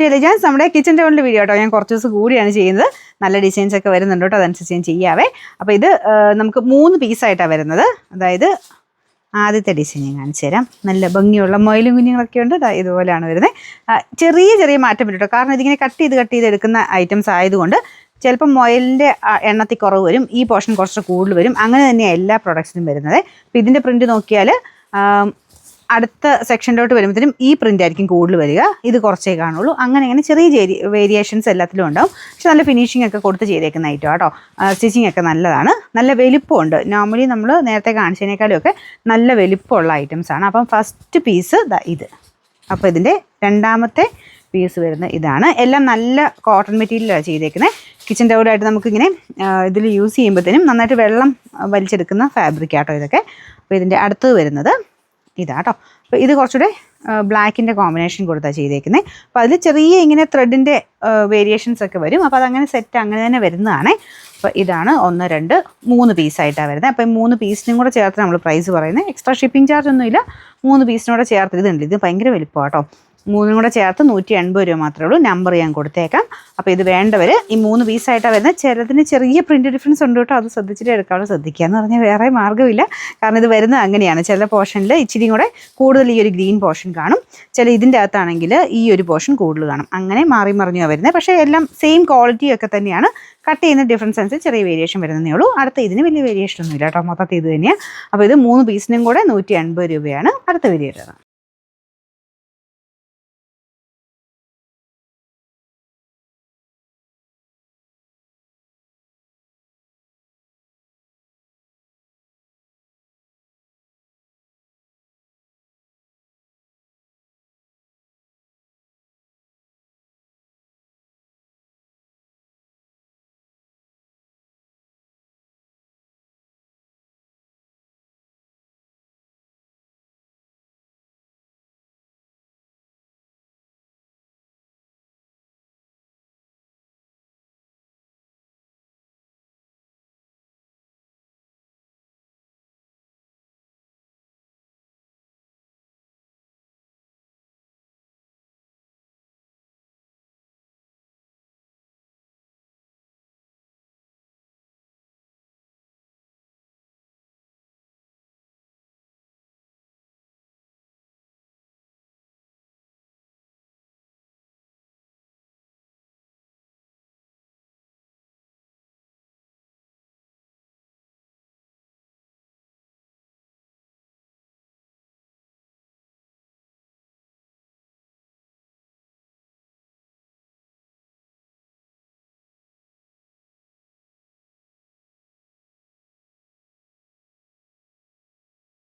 ഡിലൈജൻസ് നമ്മുടെ kitchen ടൗണിൻ്റെ video കേട്ടോ. ഞാൻ കുറച്ച് ദിവസം കൂടിയാണ് ചെയ്യുന്നത്. നല്ല ഡിസൈൻസ് ഒക്കെ വരുന്നുണ്ട് കേട്ടോ. അതനുസരിച്ച് ഞാൻ ചെയ്യാവേ. അപ്പോൾ ഇത് നമുക്ക് 3 പീസായിട്ടാണ് വരുന്നത്. അതായത് ആദ്യത്തെ ഡിസൈൻ ഞാൻ കാണിച്ചു തരാം. നല്ല ഭംഗിയുള്ള മൊയിലും കുഞ്ഞുങ്ങളൊക്കെ ഉണ്ട്. ഇതുപോലെയാണ് വരുന്നത്. ചെറിയ മാറ്റം വരും കേട്ടോ. കാരണം ഇതിങ്ങനെ കട്ട് ചെയ്ത് എടുക്കുന്ന ഐറ്റംസ് ആയതുകൊണ്ട് ചിലപ്പോൾ മൊയിലിൻ്റെ എണ്ണത്തിൽ കുറവ് വരും, ഈ പോർഷൻ കുറച്ച് കൂടുതൽ വരും. അങ്ങനെ തന്നെയാണ് എല്ലാ പ്രൊഡക്ട്സിനും വരുന്നത്. അപ്പോൾ ഇതിൻ്റെ പ്രിൻറ്റ് നോക്കിയാൽ അടുത്ത സെക്ഷനിലോട്ട് വരുമ്പോഴത്തേനും ഈ പ്രിൻ്റ് ആയിരിക്കും കൂടുതൽ വരിക, ഇത് കുറച്ചേ കാണുള്ളൂ. അങ്ങനെ ചെറിയ വേരിയേഷൻസ് എല്ലാത്തിലും ഉണ്ടാവും. പക്ഷെ നല്ല ഫിനിഷിംഗ് ഒക്കെ കൊടുത്ത് ചെയ്തേക്കുന്ന ഐറ്റം കേട്ടോ. സ്റ്റിച്ചിങ് ഒക്കെ നല്ലതാണ്. നല്ല വലിപ്പമുണ്ട്. നോർമലി നമ്മൾ നേരത്തെ കാണിച്ചതിനേക്കാളും ഒക്കെ നല്ല വലിപ്പമുള്ള ഐറ്റംസാണ്. അപ്പം ഫസ്റ്റ് പീസ് ഇത്. അപ്പോൾ ഇതിൻ്റെ രണ്ടാമത്തെ പീസ് വരുന്നത് ഇതാണ്. എല്ലാം നല്ല കോട്ടൺ മെറ്റീരിയലാണ് ചെയ്തേക്കുന്നത്. കിച്ചൺ ടൗലായിട്ട് നമുക്കിങ്ങനെ ഇതിൽ യൂസ് ചെയ്യുമ്പോഴത്തേനും നന്നായിട്ട് വെള്ളം വലിച്ചെടുക്കുന്ന ഫാബ്രിക് ആട്ടോ ഇതൊക്കെ. അപ്പോൾ ഇതിൻ്റെ അടുത്തത് വരുന്നത് ഇതാട്ടോ. അപ്പോൾ ഇത് കുറച്ചുകൂടെ ബ്ലാക്കിൻ്റെ കോമ്പിനേഷൻ കൊടുത്താണ് ചെയ്തേക്കുന്നത്. അപ്പോൾ അതിൽ ചെറിയ ഇങ്ങനെ ത്രെഡിൻ്റെ വേരിയേഷൻസ് ഒക്കെ വരും. അപ്പോൾ അതങ്ങനെ സെറ്റ് അങ്ങനെ തന്നെ വരുന്നതാണ്. അപ്പോൾ ഇതാണ് 1, 2, 3 പീസായിട്ടാണ് വരുന്നത്. അപ്പോൾ 3 പീസിനും കൂടെ ചേർത്ത് നമ്മൾ പ്രൈസ് പറയുന്നത്. എക്സ്ട്രാ ഷിപ്പിംഗ് ചാർജ് ഒന്നുമില്ല. 3 പീസിനൂടെ ചേർത്ത് ഇതുണ്ട്. ഇത് ഭയങ്കര വലിപ്പം കേട്ടോ. 3 കൂടെ ചേർത്ത് 180 രൂപ മാത്രമേ ഉള്ളൂ. നമ്പർ ഞാൻ കൊടുത്തേക്കാം. അപ്പോൾ ഇത് വേണ്ടവർ ഈ 3 പീസായിട്ടാണ് വരുന്നത്. ചിലതിന് ചെറിയ പ്രിൻ്റ് ഡിഫറൻസ് ഉണ്ട് കേട്ടോ. അത് ശ്രദ്ധിച്ചിട്ട് എടുക്കാനുള്ള ശ്രദ്ധിക്കുക എന്ന് പറഞ്ഞാൽ വേറെ മാർഗ്ഗമില്ല. കാരണം ഇത് വരുന്നത് അങ്ങനെയാണ്. ചില പോർഷനിൽ ഇച്ചിരി കൂടെ കൂടുതൽ ഈ ഒരു ഗ്രീൻ പോർഷൻ കാണും, ചില ഇതിൻ്റെ അകത്താണെങ്കിൽ ഈ ഒരു പോർഷൻ കൂടുതൽ കാണും. അങ്ങനെ മാറി മറിഞ്ഞാണ് വരുന്നത്. പക്ഷേ എല്ലാം സെയിം ക്വാളിറ്റി ഒക്കെ തന്നെയാണ്. കട്ട് ചെയ്യുന്ന ഡിഫറൻസ് അനുസരിച്ച് ചെറിയ വേരിയേഷൻ വരുന്നതേ ഉള്ളൂ. അടുത്ത ഇതിന് വലിയ വേരിയേഷൻ ഒന്നുമില്ല കേട്ടോ. മൊത്തത്തിൽ ഇത് തന്നെയാണ്. അപ്പോൾ ഇത് 3 പീസിനും കൂടെ 180 രൂപയാണ്. അടുത്ത വീഡിയോ